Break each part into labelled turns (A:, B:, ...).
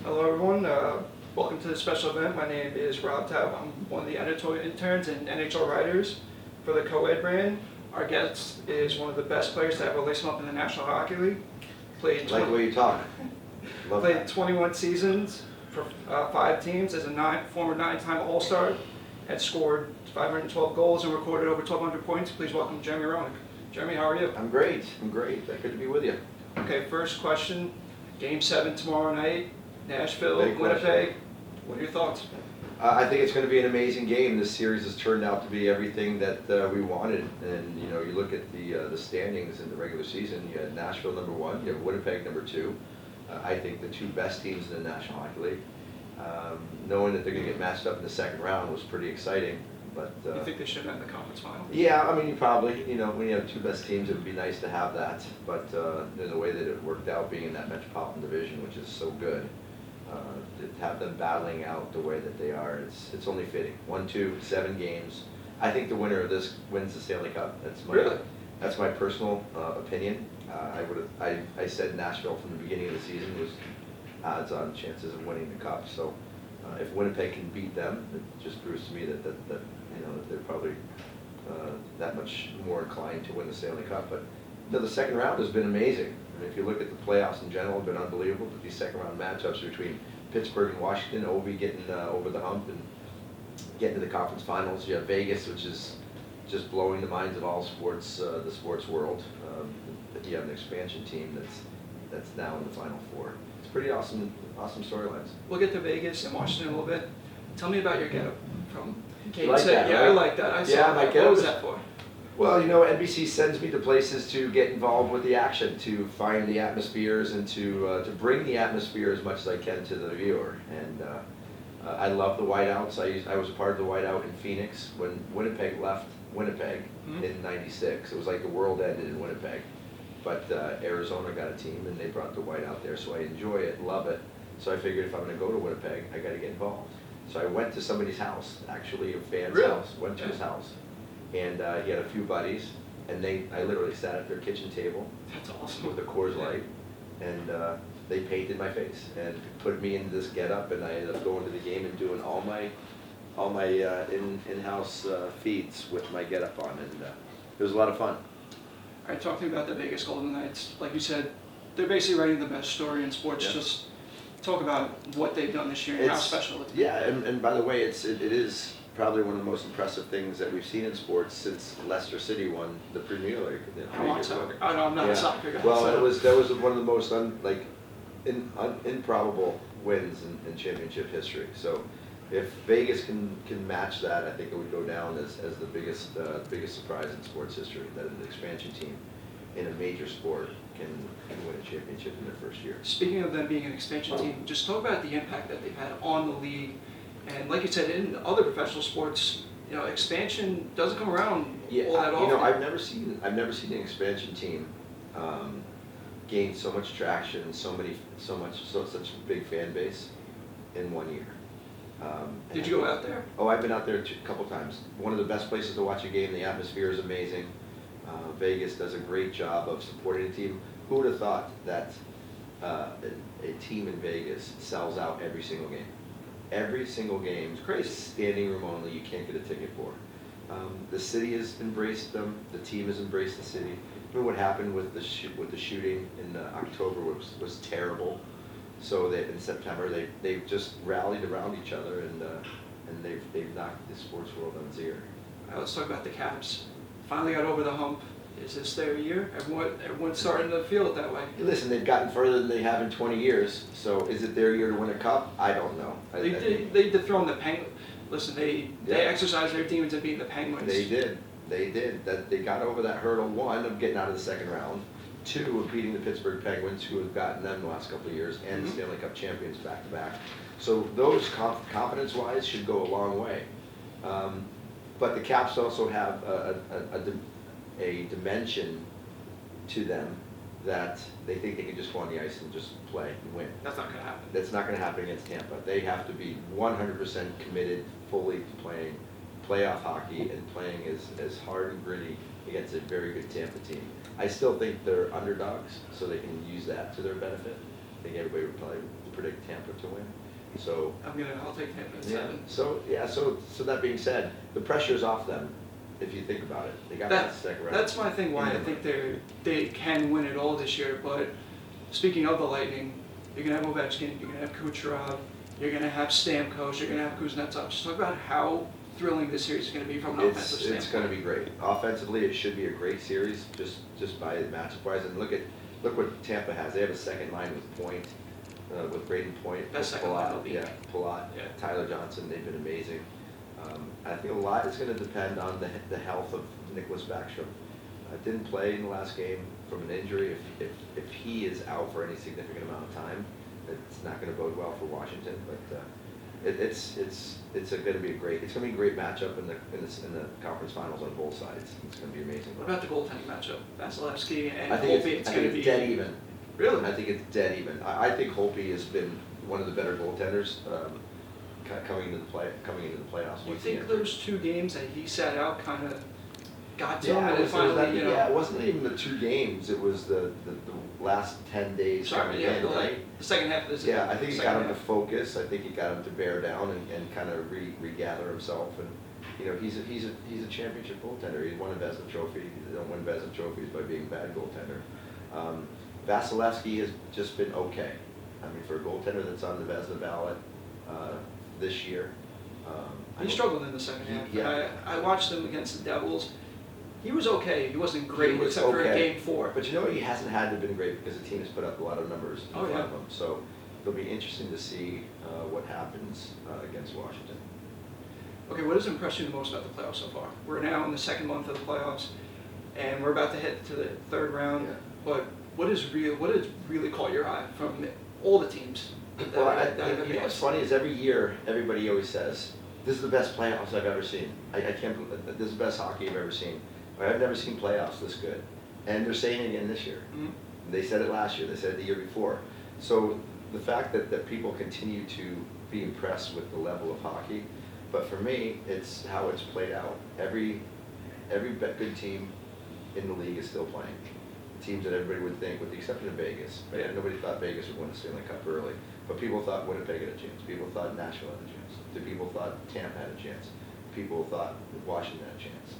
A: Hello everyone, welcome to this special event. My name is Rob Taub. I'm one of the editorial interns and NHL writers for the COED brand. Our guest is one of the best players to ever lace him up in the National Hockey League. Played
B: Like the way you talk. Love
A: played
B: that.
A: 21 seasons for 5 teams as a former 9-time All-Star, and scored 512 goals and recorded over 1,200 points. Please welcome Jeremy Roenick. Jeremy, how are you?
B: I'm great. Good to be with you.
A: Okay, first question. Game 7 tomorrow night. Nashville,
B: Big question.
A: Winnipeg. What are your thoughts?
B: I think it's going to be an amazing game. This series has turned out to be everything that we wanted. And you look at the standings in the regular season. You had Nashville number 1. You have Winnipeg number 2. I think the 2 best teams in the National Hockey League. Knowing that they're going to get matched up in the second round was pretty exciting. But
A: You think they should have in the conference final?
B: yeah, I mean, you probably, when you have 2 best teams, it would be nice to have that. But in the way that it worked out, being in that Metropolitan Division, which is so good, to have them battling out the way that they are, it's only fitting. 1, 2, 7 games. I think the winner of this wins the Stanley Cup. That's my personal opinion. I said Nashville from the beginning of the season was odds-on chances of winning the Cup. So if Winnipeg can beat them, it just proves to me that they're probably that much more inclined to win the Stanley Cup. But the second round has been amazing. I mean, if you look at the playoffs in general, have been unbelievable. But these second round matchups between Pittsburgh and Washington, Ovi getting over the hump and getting to the conference finals. You have Vegas, which is just blowing the minds of all sports, the sports world. You have an expansion team that's now in the Final Four. It's pretty awesome storylines.
A: We'll get to Vegas and Washington in a little bit. Tell me about your getup from Game
B: Like
A: 6.
B: that,
A: Yeah,
B: right?
A: I like that. I saw
B: Yeah, my
A: that. What
B: getup
A: was
B: is-
A: that for?
B: Well, NBC sends me to places to get involved with the action, to find the atmospheres, and to bring the atmosphere as much as I can to the viewer. And I love the whiteouts. I was a part of the whiteout in Phoenix when Winnipeg left Winnipeg in '96. It was like the world ended in Winnipeg. But Arizona got a team, and they brought the whiteout there. So I enjoy it, love it. So I figured if I'm going to go to Winnipeg, I got to get involved. So I went to somebody's house, actually a fan's
A: Really?
B: house. Went to his house. And he had a few buddies, and I literally sat at their kitchen table
A: That's awesome.
B: with a Coors Light, and they painted my face and put me into this getup, and I ended up going to the game and doing all my in-house feeds with my getup on, and it was a lot of fun.
A: All right, talk to me about the Vegas Golden Knights. Like you said, they're basically writing the best story in sports.
B: Yeah.
A: Just talk about what they've done this year and how
B: It's-
A: special it's been.
B: Yeah, and by the way, it is probably one of the most impressive things that we've seen in sports since Leicester City won the Premier League.
A: I want soccer. I know I'm not
B: Yeah.
A: a soccer guy.
B: Well,
A: so-
B: that was one of the most improbable wins in championship history. So if Vegas can match that, I think it would go down as the biggest surprise in sports history, that an expansion team in a major sport can win a championship in their first year.
A: Speaking of them being an expansion team, just talk about the impact that they've had on the league. And like you said, in other professional sports, expansion doesn't come around all that often.
B: I've never seen an expansion team gain so much traction, such a big fan base in 1 year.
A: Did you go out there?
B: Oh, I've been out there a couple times. One of the best places to watch a game. The atmosphere is amazing. Vegas does a great job of supporting the team. Who would have thought that a team in Vegas sells out every single game? Every single game,
A: It's crazy.
B: standing room only, you can't get a ticket for. The city has embraced them. The team has embraced the city. Remember what happened with the shooting in October was terrible. So that in September they've just rallied around each other, and they've knocked the sports world on its ear.
A: All right, let's talk about the Caps. Finally got over the hump. Is this their year? Everyone's starting to feel it that way.
B: Listen, they've gotten further than they have in 20 years. So is it their year to win a cup? I don't know.
A: They dethroned the Penguins. Listen, they
B: Yeah.
A: exercised their demons and beat the Penguins.
B: They did. That they got over that hurdle, 1, of getting out of the second round, 2, of beating the Pittsburgh Penguins, who have gotten them the last couple of years, and the Stanley Cup champions back to back. So those confidence-wise should go a long way. But the Caps also have a dimension to them that they think they can just go on the ice and just play and win.
A: That's not going to happen.
B: That's not going to happen against Tampa. They have to be 100% committed fully to playing playoff hockey and playing as hard and gritty against a very good Tampa team. I still think they're underdogs, so they can use that to their benefit. I think everybody would probably predict Tampa Tampa to win. So
A: I'll take Tampa at
B: yeah.
A: 7.
B: So that being said, the pressure's off them. If you think about it, they got that second round.
A: That's my thing. Why I think they can win it all this year. But speaking of the Lightning, you're gonna have Ovechkin, you're gonna have Kucherov, you're gonna have Stamkos, you're gonna have Kuznetsov. Just talk about how thrilling this series is gonna be from an offensive standpoint.
B: It's going to be great. Offensively, it should be a great series, just by matchup wise. And look what Tampa has. They have a second line with Point, with Braden Point,
A: Best second line in the league.
B: Palat,
A: Yeah.
B: Tyler Johnson. They've been amazing. I think a lot is going to depend on the health of Nicholas Backstrom. Didn't play in the last game from an injury. If he is out for any significant amount of time, it's not going to bode well for Washington. But it's going to be a great matchup in the conference finals on both sides. It's going to be amazing.
A: What about the goaltending matchup? Vasilevsky and
B: I think
A: Holtby.
B: it's dead even.
A: Really?
B: I think it's dead even. I think Holtby has been one of the better goaltenders coming into the playoffs.
A: Do you think those 2 games that he sat out kind of got to him?
B: Yeah,
A: And finally,
B: it wasn't even the 2 games. It was the last 10 days coming in, right?
A: The second half of the season.
B: Yeah, I think it got him to focus. I think it got him to bear down and kind of regather himself. And he's a championship goaltender. He won a Vezina Trophy. They don't win Vezina trophies by being a bad goaltender. Vasilevsky has just been okay. I mean, for a goaltender that's on the Vezina ballot this year.
A: He struggled in the second half.
B: Yeah.
A: I watched him against the Devils. He was okay. He wasn't great except for Game 4.
B: But he hasn't had to been great because the team has put up a lot of numbers in front of him. So it'll be interesting to see what happens against Washington.
A: Okay, what has impressed you the most about the playoffs so far? We're now in the second month of the playoffs, and we're about to head to the third round.
B: Yeah.
A: But what has really caught your eye from all the teams?
B: What's funny is every year everybody always says, "This is the best playoffs I've ever seen. I can't believe that. This is the best hockey I've ever seen. I've never seen playoffs this good." And they're saying it again this year.
A: Mm-hmm.
B: They said it last year. They said it the year before. So the fact that people continue to be impressed with the level of hockey, but for me, it's how it's played out. Every good team in the league is still playing. Teams that everybody would think, with the exception of Vegas. Right?
A: Yeah.
B: Nobody thought Vegas would win the Stanley Cup early, but people thought Winnipeg had a chance. People thought Nashville had a chance. The people thought Tampa had a chance. People thought Washington had a chance.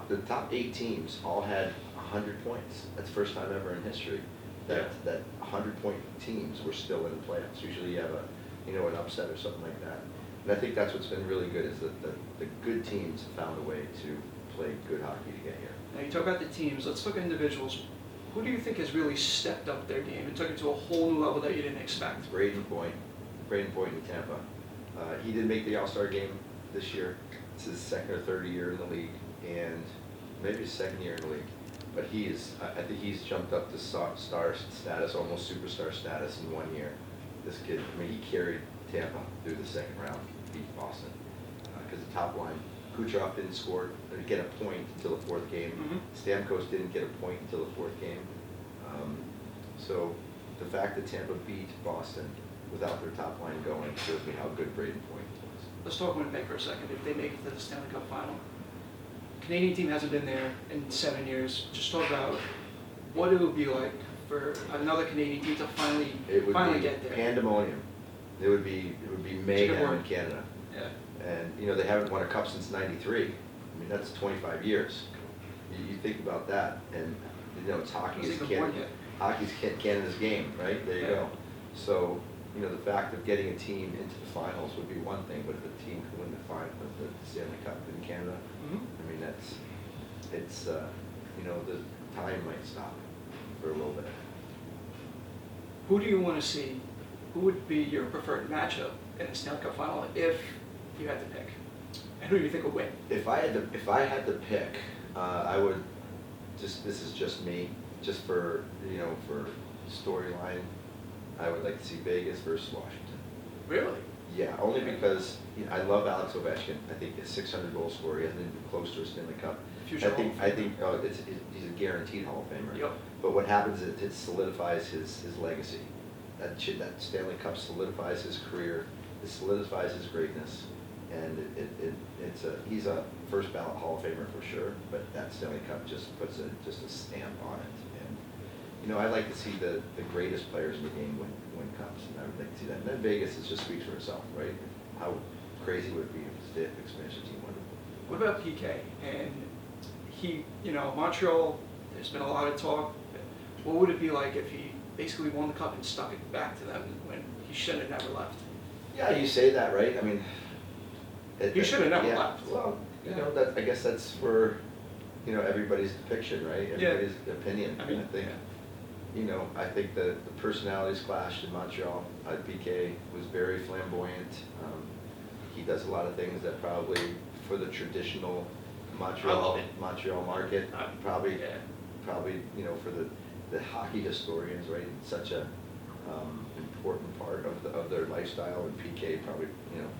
B: The top 8 teams all had 100 points. That's the first time ever in history that 100-point teams were still in the playoffs. Usually you have an upset or something like that. And I think that's what's been really good is that the good teams have found a way to play good hockey to get here.
A: Now you talk about the teams. Let's look at individuals. Who do you think has really stepped up their game and took it to a whole new level that you didn't expect?
B: Braden Point in Tampa. He did make the All-Star game this year. It's his second or third year in the league, and maybe his second year in the league. But I think he's jumped up to star status, almost superstar status in 1 year. This kid, he carried Tampa through the second round, beat Boston. Because the top line, Kucherov didn't get a point until the 4th game.
A: Mm-hmm.
B: Stamkos didn't get a point until the 4th game. So the fact that Tampa beat Boston without their top line going shows me how good Braden Point was.
A: Let's talk Winnipeg for a second. If they make it to the Stanley Cup final, Canadian team hasn't been there in 7 years. Just talk about what it would be like for another Canadian team to finally get there.
B: Pandemonium. It would be mayhem in Canada.
A: Yeah.
B: And they haven't won a cup since '93. I mean, that's 25 years. You think about that, and it's hockey is hockey's Canada's game, right? There you go. So the fact of getting a team into the finals would be one thing, but if a team can win the Stanley Cup in Canada, I mean the time might stop for a little bit.
A: Who do you want to see? Who would be your preferred matchup in the Stanley Cup final if you had to pick? And who do you think would win?
B: If I had to pick, I would this is just me, just for for storyline, I would like to see Vegas versus Washington.
A: Really?
B: Yeah, only because I love Alex Ovechkin. I think he's 600 goal scorer. He hasn't even been close to a Stanley Cup.
A: Future Hall of Famer.
B: He's a guaranteed Hall of Famer.
A: Yep.
B: But what happens is it solidifies his legacy. That Stanley Cup solidifies his career. It solidifies his greatness, and he's a first ballot Hall of Famer for sure. But that Stanley Cup just puts a stamp on it. And I like to see the greatest players in the game win cups, and I would like to see that. And then Vegas just speaks for itself, right? How crazy would it be if the expansion team won?
A: What about PK? And he, Montreal, there's been a lot of talk. What would it be like if he basically won the cup and stuck it back to them when he should have never left?
B: Yeah, you say that, right? I mean,
A: He should have never
B: yeah,
A: left.
B: Well, that, I guess that's for, everybody's depiction, right? Everybody's opinion.
A: I mean,
B: I think, I think the personalities clashed in Montreal. PK was very flamboyant. He does a lot of things that probably, for the traditional
A: I love
B: Montreal
A: it.
B: market, probably,
A: Yeah.
B: for the hockey historians, right? It's such a important part of their lifestyle, and PK probably,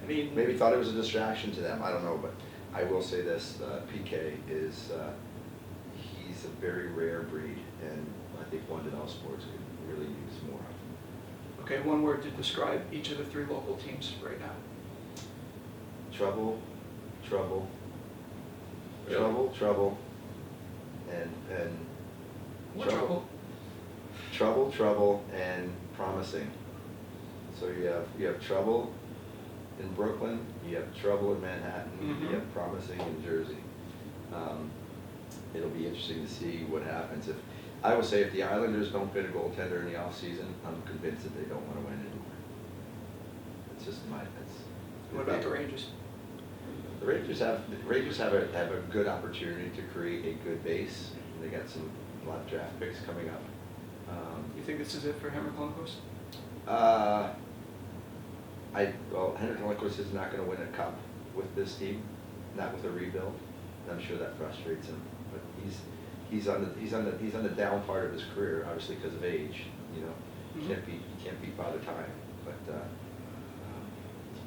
A: I mean,
B: maybe thought it was a distraction to them. I don't know, but I will say this: PK is he's a very rare breed, and I think one that all sports could really use more of.
A: okay, one word to describe each of the three local teams right now.
B: Trouble, trouble,
A: Really?
B: trouble, and
A: What trouble?
B: trouble, and promising. So you have trouble in Brooklyn, you have trouble in Manhattan,
A: Mhm.
B: you have promising in Jersey. It'll be interesting to see what happens. I will say if the Islanders don't get a goaltender in the offseason, I'm convinced that they don't want to win anymore. It's just
A: What about the Rangers?
B: The Rangers have a good opportunity to create a good base. They got a lot of draft picks coming up.
A: You think this is it for Henrik Lundqvist?
B: Henrik Lundqvist is not going to win a cup with this team, not with a rebuild. I'm sure that frustrates him. But he's on the down part of his career, obviously because of age.
A: Mhm.
B: He can't beat Father Time. But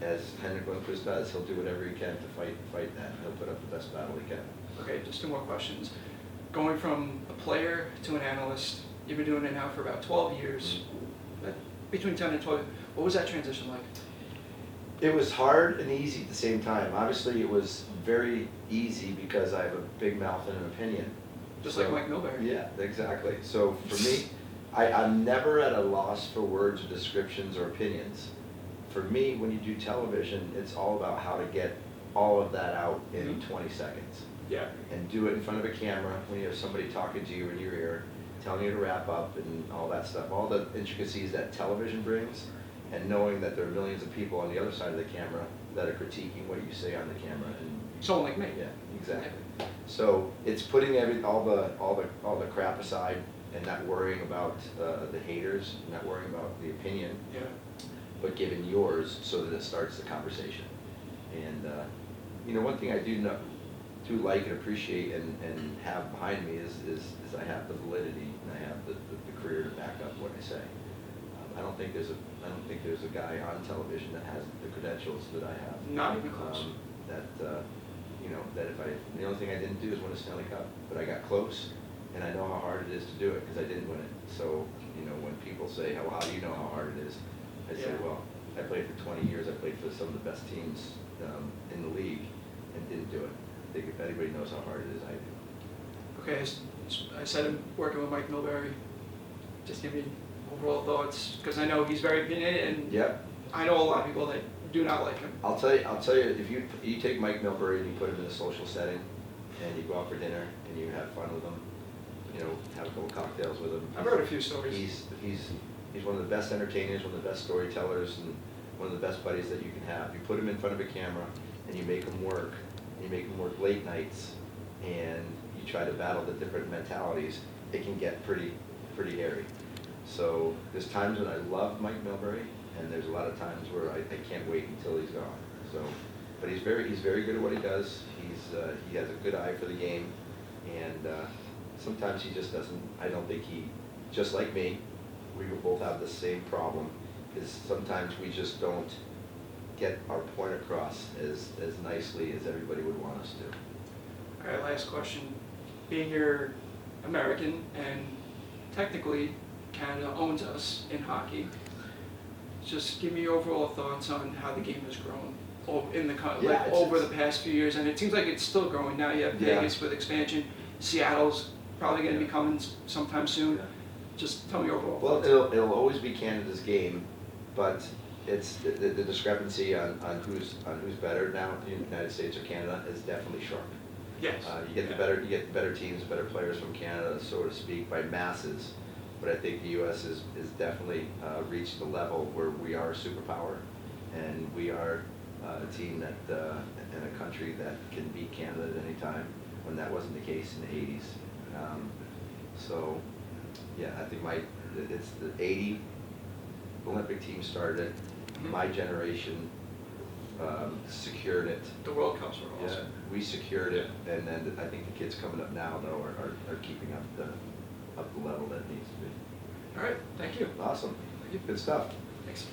B: as Henrik Lundqvist does, he'll do whatever he can to fight that. He'll put up the best battle he can.
A: Okay, just two more questions. Going from a player to an analyst, you've been doing it now for about 12 years. Between 10 and 12, what was that transition like?
B: It was hard and easy at the same time. Obviously, it was very easy because I have a big mouth and an opinion.
A: Just like Mike Milbury.
B: Yeah, exactly. So for me, I'm never at a loss for words or descriptions or opinions. For me, when you do television, it's all about how to get all of that out in
A: Mhm.
B: 20 seconds.
A: Yeah.
B: And do it in front of a camera when you have somebody talking to you in your ear, telling you to wrap up and all that stuff, all the intricacies that television brings, and knowing that there are millions of people on the other side of the camera that are critiquing what you say on the camera. And
A: Someone like me.
B: yeah, exactly. So it's putting all the crap aside and not worrying about the haters, not worrying about the opinion,
A: Yeah.
B: but giving yours so that it starts the conversation. And one thing I do like and appreciate and have behind me is I have the validity and I have the career to back up what I say. I don't think there's a guy on television that has the credentials that I have.
A: Not even close.
B: That the only thing I didn't do is win a Stanley Cup, but I got close, and I know how hard it is to do it because I didn't win it. So when people say, how do you know how hard it is? I say,
A: Yeah.
B: well, I played for 20 years. I played for some of the best teams in the league and didn't do it. I think if anybody knows how hard it is, I do.
A: Okay, I said I'm working with Mike Milbury. Just give me overall thoughts, because I know he's very opinionated, and
B: Yep.
A: I know a lot of people that do not like him.
B: I'll tell you, if you take Mike Milbury and you put him in a social setting, and you go out for dinner and you have fun with him, have a couple cocktails with him.
A: I've heard a few stories.
B: He's one of the best entertainers, one of the best storytellers, and one of the best buddies that you can have. You put him in front of a camera and you make him work, and you make him work late nights, and you try to battle the different mentalities, it can get pretty hairy. So there's times when I love Mike Milbury, and there's a lot of times where I can't wait until he's gone. So, but he's very good at what he does. He has a good eye for the game, and sometimes he just doesn't. I don't think just like me, we both have the same problem. Is sometimes we just don't get our point across as nicely as everybody would want us to.
A: All right, last question. Being you're American and technically Canada owns us in hockey, just give me your overall thoughts on how the game has grown over the past few years, and it seems like it's still growing. Now you have
B: Yeah.
A: Vegas with expansion. Seattle's probably going to be coming sometime soon.
B: Yeah.
A: Just tell me overall.
B: Well, it'll always be Canada's game, but it's the discrepancy on who's better now, the United States or Canada, is definitely sharp.
A: Yes.
B: You get the better teams, better players from Canada, so to speak, by masses. But I think the U.S. is definitely reached the level where we are a superpower, and we are a team that and a country that can beat Canada at any time, when that wasn't the case in the 80s. So, yeah, I think it's the 80 Olympic team started it.
A: Mhm.
B: My generation secured it.
A: The World Cups were
B: Yeah,
A: awesome.
B: we secured it, and then I think the kids coming up now, though, are keeping up the level that needs to be.
A: All right, thank you.
B: Awesome.
A: Thank you.
B: Good stuff.
A: Thanks.